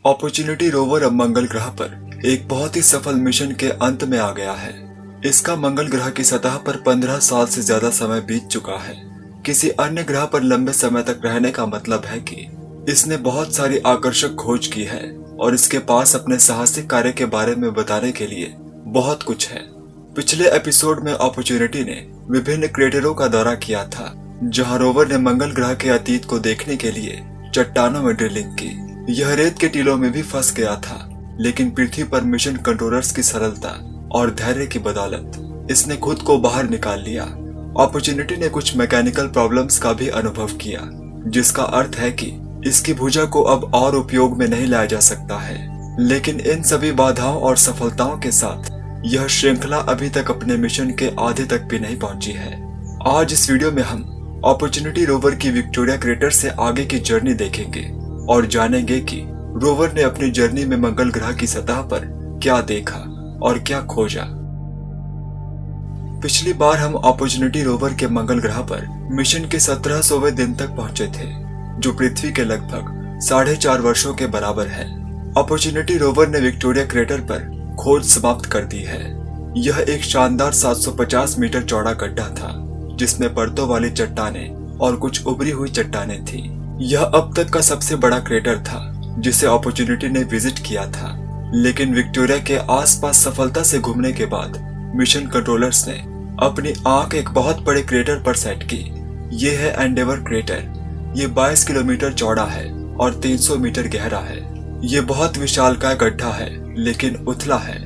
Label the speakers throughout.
Speaker 1: Opportunity rover अब मंगल ग्रह पर एक बहुत ही सफल मिशन के अंत में आ गया है। इसका मंगल ग्रह की सतह पर 15 साल से ज्यादा समय बीत चुका है। किसी अन्य ग्रह पर लंबे समय तक रहने का मतलब है कि इसने बहुत सारी आकर्षक खोज की है और इसके पास अपने साहसिक कार्य के बारे में बताने के लिए बहुत कुछ है। पिछले एपिसोड में अपॉर्चुनिटी ने विभिन्न क्रेटरों का दौरा किया था, जहां रोवर ने मंगल ग्रह के अतीत को देखने के लिए चट्टानों में ड्रिलिंग की। यह रेत के टीलों में भी फंस गया था, लेकिन पृथ्वी पर मिशन कंट्रोलर्स की सरलता और धैर्य की बदौलत इसने खुद को बाहर निकाल लिया। अपॉर्चुनिटी ने कुछ मैकेनिकल प्रॉब्लम्स का भी अनुभव किया, जिसका अर्थ है कि इसकी भुजा को अब और उपयोग में नहीं लाया जा सकता है। लेकिन इन सभी बाधाओं और सफलताओं के साथ यह श्रृंखला अभी तक अपने मिशन के आधे तक भी नहीं पहुंची है। आज इस वीडियो में हम अपॉर्चुनिटी रोवर की विक्टोरिया क्रेटर से आगे की जर्नी देखेंगे और जानेंगे कि रोवर ने अपनी जर्नी में मंगल ग्रह की सतह पर क्या देखा और क्या खोजा। पिछली बार हम अपॉर्चुनिटी रोवर के मंगल ग्रह पर मिशन के 1700वें दिन तक पहुंचे थे, जो पृथ्वी के लगभग 4.5 वर्षों के बराबर है। अपॉर्चुनिटी रोवर ने विक्टोरिया क्रेटर पर खोज समाप्त कर दी है। यह एक शानदार 750 मीटर चौड़ा गड्ढा था, जिसमें परतों वाली चट्टानें और कुछ उभरी हुई चट्टानें थी। यह अब तक का सबसे बड़ा क्रेटर था जिसे अपॉर्चुनिटी ने विजिट किया था। लेकिन विक्टोरिया के आसपास सफलता से घूमने के बाद मिशन कंट्रोलर्स ने अपनी आंख एक बहुत बड़े क्रेटर पर सेट की। ये है एंडेवर क्रेटर। ये 22 किलोमीटर चौड़ा है और 300 मीटर गहरा है। ये बहुत विशालकाय गड्ढा है, लेकिन उथला है।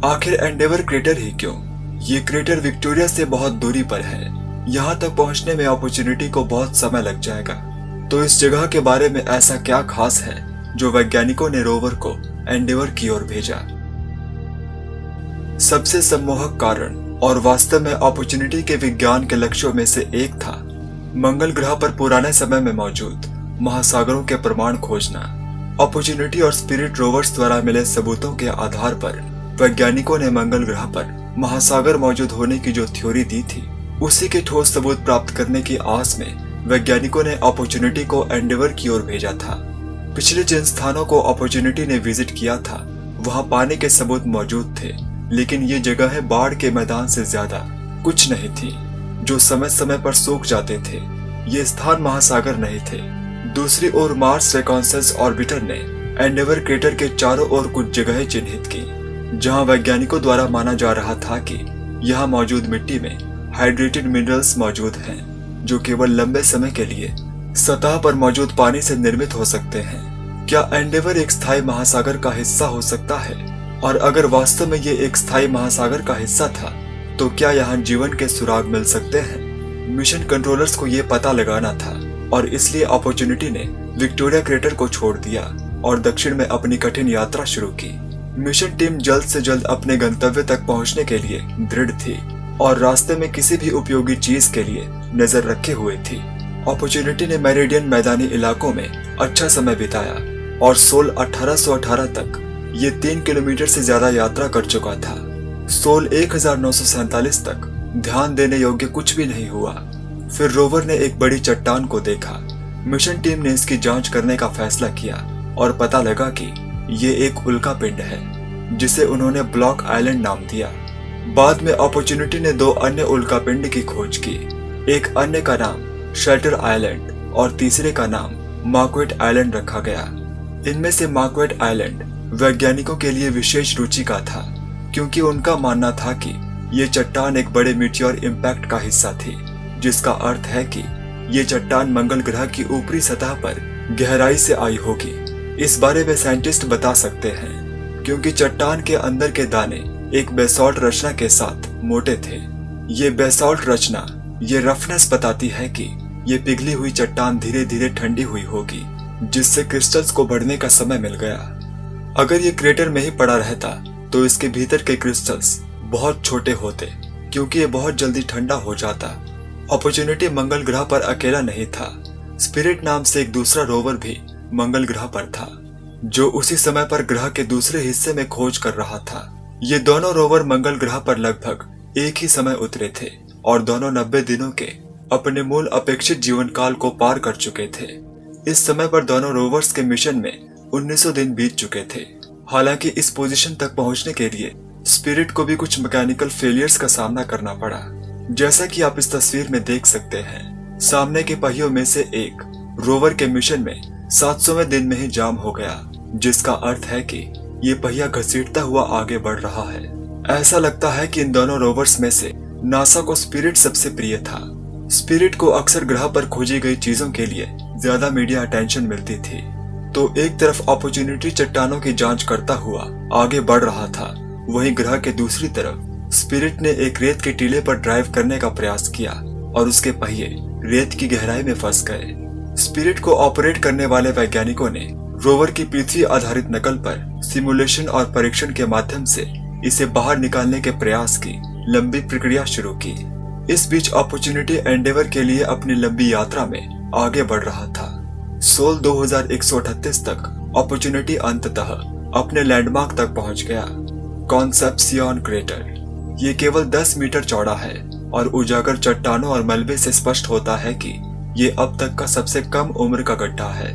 Speaker 1: आखिर एंडेवर क्रेटर ही क्यों? ये क्रेटर विक्टोरिया से बहुत दूरी पर है। यहाँ तक पहुँचने में अपॉर्चुनिटी को बहुत समय लग जाएगा। तो इस जगह के बारे में ऐसा क्या खास है जो वैज्ञानिकों ने रोवर को एंडेवर की ओर भेजा? सबसे सम्मोहक कारण और वास्तव में अपॉर्चुनिटी के विज्ञान के लक्ष्यों में से एक था मंगल ग्रह पर पुराने समय में मौजूद महासागरों के प्रमाण खोजना। अपॉर्चुनिटी और स्पिरिट रोवर्स द्वारा मिले सबूतों के आधार पर वैज्ञानिकों ने मंगल ग्रह पर महासागर मौजूद होने की जो थ्योरी दी थी, उसी के ठोस सबूत प्राप्त करने की आस में वैज्ञानिकों ने अपॉर्चुनिटी को एंडेवर की ओर भेजा था। पिछले जिन स्थानों को अपॉर्चुनिटी ने विजिट किया था, वहां पानी के सबूत मौजूद थे, लेकिन ये जगह बाढ़ के मैदान से ज्यादा कुछ नहीं थी, जो समय समय पर सूख जाते थे। ये स्थान महासागर नहीं थे। दूसरी ओर मार्स रिकॉन्सेंस ऑर्बिटर ने एंडेवर क्रेटर के चारों ओर कुछ जगहें चिन्हित की, जहां वैज्ञानिकों द्वारा माना जा रहा था कि यहाँ मौजूद मिट्टी में हाइड्रेटेड मिनरल्स मौजूद हैं, जो केवल लंबे समय के लिए सतह पर मौजूद पानी से निर्मित हो सकते हैं। क्या एंडेवर एक स्थायी महासागर का हिस्सा हो सकता है? और अगर वास्तव में ये एक स्थायी महासागर का हिस्सा था, तो क्या यहाँ जीवन के सुराग मिल सकते हैं? मिशन कंट्रोलर्स को ये पता लगाना था, और इसलिए अपॉर्चुनिटी ने विक्टोरिया क्रेटर को छोड़ दिया और दक्षिण में अपनी कठिन यात्रा शुरू की। मिशन टीम जल्द से जल्द अपने गंतव्य तक पहुंचने के लिए दृढ़ थी और रास्ते में किसी भी उपयोगी चीज के लिए नजर रखे हुए थी। अपॉर्चुनिटी ने मेरिडियन मैदानी इलाकों में अच्छा समय बिताया और सोल 1818 तक ये 3 किलोमीटर से ज्यादा यात्रा कर चुका था। सोल 1947 तक ध्यान देने योग्य कुछ भी नहीं हुआ। फिर रोवर ने एक बड़ी चट्टान को देखा। मिशन टीम ने इसकी जांच करने का फैसला किया और पता लगा कि ये एक उल्का पिंड है, जिसे उन्होंने ब्लॉक आइलैंड नाम दिया। बाद में अपॉर्चुनिटी ने 2 अन्य उल्कापिंड की खोज की। एक अन्य का नाम शेल्टर आइलैंड और तीसरे का नाम मार्क्वेट आइलैंड रखा गया। इनमें से मार्क्वेट आइलैंड वैज्ञानिकों के लिए विशेष रुचि का था, क्योंकि उनका मानना था कि ये चट्टान एक बड़े मीटियोर इम्पैक्ट का हिस्सा थी, जिसका अर्थ है कि ये चट्टान मंगल ग्रह की ऊपरी सतह पर गहराई से आई होगी। इस बारे में साइंटिस्ट बता सकते हैं, क्योंकि चट्टान के अंदर के दाने एक बेसॉल्ट रचना के साथ मोटे थे। ये बेसॉल्ट रचना ये रफनेस बताती है कि ये पिघली हुई चट्टान धीरे धीरे ठंडी हुई होगी, जिससे क्रिस्टल्स को बढ़ने का समय मिल गया। अगर ये क्रेटर में ही पड़ा रहता, तो इसके भीतर के क्रिस्टल्स बहुत छोटे होते, क्योंकि ये बहुत जल्दी ठंडा हो जाता। अपॉर्चुनिटी मंगल ग्रह पर अकेला नहीं था। स्पिरिट नाम से एक दूसरा रोवर भी मंगल ग्रह पर था, जो उसी समय पर ग्रह के दूसरे हिस्से में खोज कर रहा था। ये दोनों रोवर मंगल ग्रह पर लगभग एक ही समय उतरे थे और दोनों 90 दिनों के अपने मूल अपेक्षित जीवन काल को पार कर चुके थे। इस समय पर दोनों रोवर्स के मिशन में 1900 दिन बीत चुके थे। हालांकि इस पोजीशन तक पहुंचने के लिए स्पिरिट को भी कुछ मैकेनिकल फेलियर्स का सामना करना पड़ा। जैसा कि आप इस तस्वीर में देख सकते हैं, सामने के पहियों में से एक रोवर के मिशन में 700वें दिन में ही जाम हो गया, जिसका अर्थ है कि ये पहिया घसीटता हुआ आगे बढ़ रहा है। ऐसा लगता है कि इन दोनों रोवर्स में से नासा को स्पिरिट सबसे प्रिय था। स्पिरिट को अक्सर ग्रह पर खोजी गई चीजों के लिए ज्यादा मीडिया अटेंशन मिलती थी, तो एक तरफ अपॉर्चुनिटी चट्टानों की जांच करता हुआ आगे बढ़ रहा था, वहीं ग्रह के दूसरी तरफ स्पिरिट ने एक रेत के टीले पर ड्राइव करने का प्रयास किया और उसके पहिए रेत की गहराई में फंस गए। स्पिरिट को ऑपरेट करने वाले वैज्ञानिकों ने रोवर की पृथ्वी आधारित नकल पर सिमुलेशन और परीक्षण के माध्यम से इसे बाहर निकालने के प्रयास की लंबी प्रक्रिया शुरू की। इस बीच अपॉर्चुनिटी एंडेवर के लिए अपनी लंबी यात्रा में आगे बढ़ रहा था। सोल 2138 तक अपॉर्चुनिटी अंततः अपने लैंडमार्क तक पहुंच गया, कॉन्सेप्सियन क्रेटर। ये केवल 10 मीटर चौड़ा है और उजागर चट्टानों और मलबे से स्पष्ट होता है कि ये अब तक का सबसे कम उम्र का गड्ढा है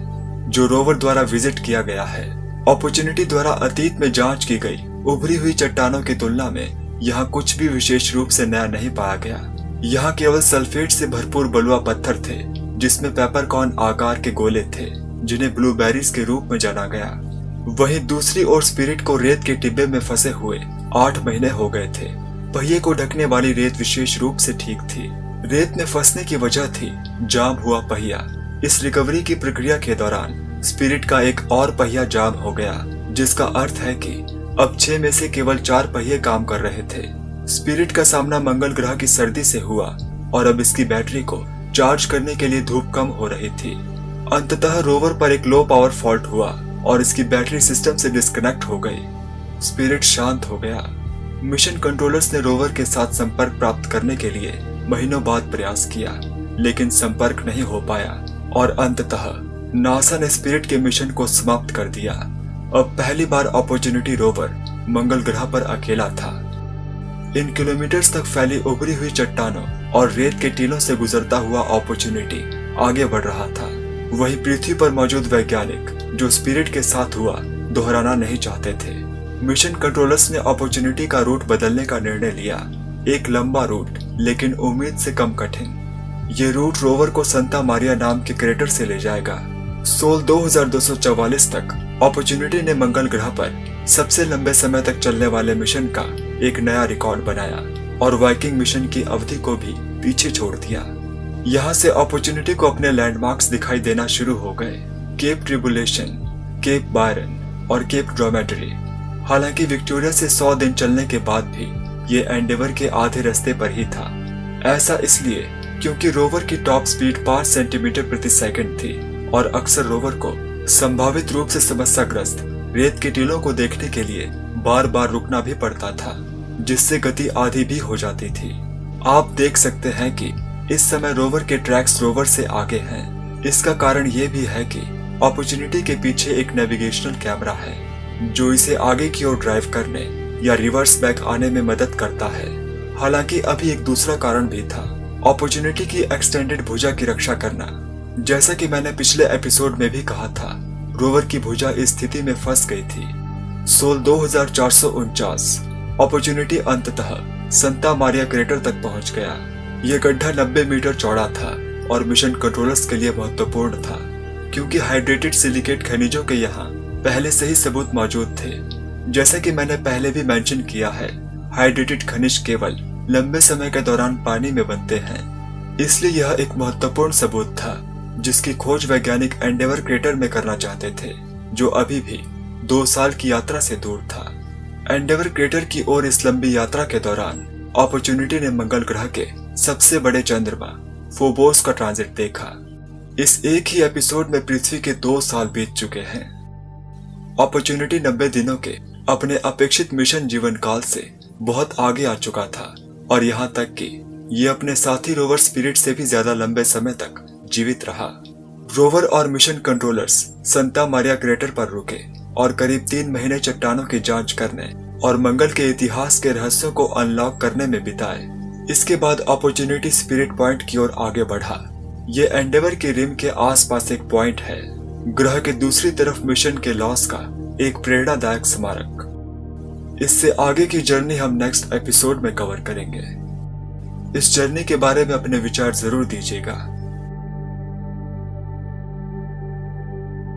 Speaker 1: जो रोवर द्वारा विजिट किया गया है। अपॉर्चुनिटी द्वारा अतीत में जांच की गई उभरी हुई चट्टानों की तुलना में यहाँ कुछ भी विशेष रूप से नया नहीं पाया गया। यहाँ केवल सल्फेट से भरपूर बलुआ पत्थर थे, जिसमें पेपरकॉर्न आकार के गोले थे जिन्हें ब्लूबेरीज के रूप में जाना गया। वहीं दूसरी ओर स्पिरिट को रेत के टिब्बे में फंसे हुए 8 महीने हो गए थे। पहिए को ढकने वाली रेत विशेष रूप से ठीक थी। रेत में फंसने की वजह थी जाम हुआ पहिया। इस रिकवरी की प्रक्रिया के दौरान स्पिरिट का एक और पहिया जाम हो गया, जिसका अर्थ है कि अब 6 में से केवल 4 पहिए काम कर रहे थे। स्पिरिट का सामना मंगल ग्रह की सर्दी से हुआ और अब इसकी बैटरी को चार्ज करने के लिए धूप कम हो रही थी। अंततः रोवर पर एक लो पावर फॉल्ट हुआ और इसकी बैटरी सिस्टम से डिस्कनेक्ट हो गई। स्पिरिट शांत हो गया। मिशन कंट्रोलर्स ने रोवर के साथ संपर्क प्राप्त करने के लिए महीनों बाद प्रयास किया, लेकिन संपर्क नहीं हो पाया और अंततः नासा ने स्पिरिट के मिशन को समाप्त कर दिया। अब पहली बार अपॉर्चुनिटी रोवर मंगल ग्रह पर अकेला था। इन किलोमीटर्स तक फैली उभरी हुई चट्टानों और रेत के टीलों से गुजरता हुआ अपॉर्चुनिटी आगे बढ़ रहा था। वहीं पृथ्वी पर मौजूद वैज्ञानिक जो स्पिरिट के साथ हुआ दोहराना नहीं चाहते थे। मिशन कंट्रोलर्स ने अपॉर्चुनिटी का रूट बदलने का निर्णय लिया, एक लंबा रूट लेकिन उम्मीद से कम कठिन। ये रूट रोवर को संता मारिया नाम के क्रेटर से ले जाएगा। सोल 2244 तक अपॉर्चुनिटी ने मंगल ग्रह पर सबसे लंबे समय तक चलने वाले मिशन का एक नया रिकॉर्ड बनाया और वाइकिंग मिशन की अवधि को भी पीछे छोड़ दिया। यहाँ से अपॉर्चुनिटी को अपने लैंडमार्क्स दिखाई देना शुरू हो गए, केप ट्रिबुलेशन, केप बायरन और केप ड्रोमेटरी। हालांकि विक्टोरिया से 100 दिन चलने के बाद भी ये एंडेवर के आधे रास्ते पर ही था। ऐसा इसलिए क्योंकि रोवर की टॉप स्पीड 5 सेंटीमीटर प्रति सेकंड थी और अक्सर रोवर को संभावित रूप से समस्याग्रस्त रेत के टीलों को देखने के लिए बार बार रुकना भी पड़ता था, जिससे गति आधी भी हो जाती थी। आप देख सकते हैं कि इस समय रोवर के ट्रैक्स रोवर से आगे हैं। इसका कारण ये भी है कि अपॉर्चुनिटी के पीछे एक नेविगेशनल कैमरा है जो इसे आगे की ओर ड्राइव करने या रिवर्स बैक आने में मदद करता है। हालांकि अभी एक दूसरा कारण भी था, अपॉर्चुनिटी की एक्सटेंडेड भुजा की रक्षा करना। जैसा कि मैंने पिछले एपिसोड में भी कहा था, रोवर की भुजा इस स्थिति में फंस गई थी। सोल 2449 अपॉर्चुनिटी अंततः संता मारिया क्रेटर तक पहुंच गया। यह गड्ढा 90 मीटर चौड़ा था और मिशन कंट्रोलर्स के लिए महत्वपूर्ण था, क्योंकि हाइड्रेटेड सिलिकेट खनिजों के यहाँ पहले से ही सबूत मौजूद थे। जैसा कि मैंने पहले भी मेंशन किया है, हाइड्रेटेड खनिज केवल लंबे समय के दौरान पानी में बनते हैं, इसलिए यह एक महत्वपूर्ण सबूत था जिसकी खोज वैज्ञानिक एंडेवर क्रेटर में करना चाहते थे, जो अभी भी 2 साल की यात्रा से दूर था। एंडेवर क्रेटर की ओर इस लंबी यात्रा के दौरान अपॉर्चुनिटी ने मंगल ग्रह के सबसे बड़े चंद्रमा फोबोस का ट्रांजिट देखा। इस एक ही एपिसोड में पृथ्वी के 2 साल बीत चुके हैं। अपॉर्चुनिटी 90 दिनों के अपने अपेक्षित मिशन जीवन काल से बहुत आगे आ चुका था और यहाँ तक कि ये अपने साथी रोवर स्पिरिट से भी ज्यादा लंबे समय तक जीवित रहा। रोवर और मिशन कंट्रोलर्स संता मारिया क्रेटर पर रुके और करीब 3 महीने चट्टानों की जांच करने और मंगल के इतिहास के रहस्यों को अनलॉक करने में बिताए। इसके बाद अपॉर्चुनिटी स्पिरिट पॉइंट की ओर आगे बढ़ा। ये एंडेवर के रिम के आसपास एक पॉइंट है ग्रह के दूसरी तरफ मिशन के लॉस का एक प्रेरणादायक स्मारक। इससे आगे की जर्नी हम नेक्स्ट एपिसोड में कवर करेंगे। इस जर्नी के बारे में अपने विचार जरूर दीजिएगा।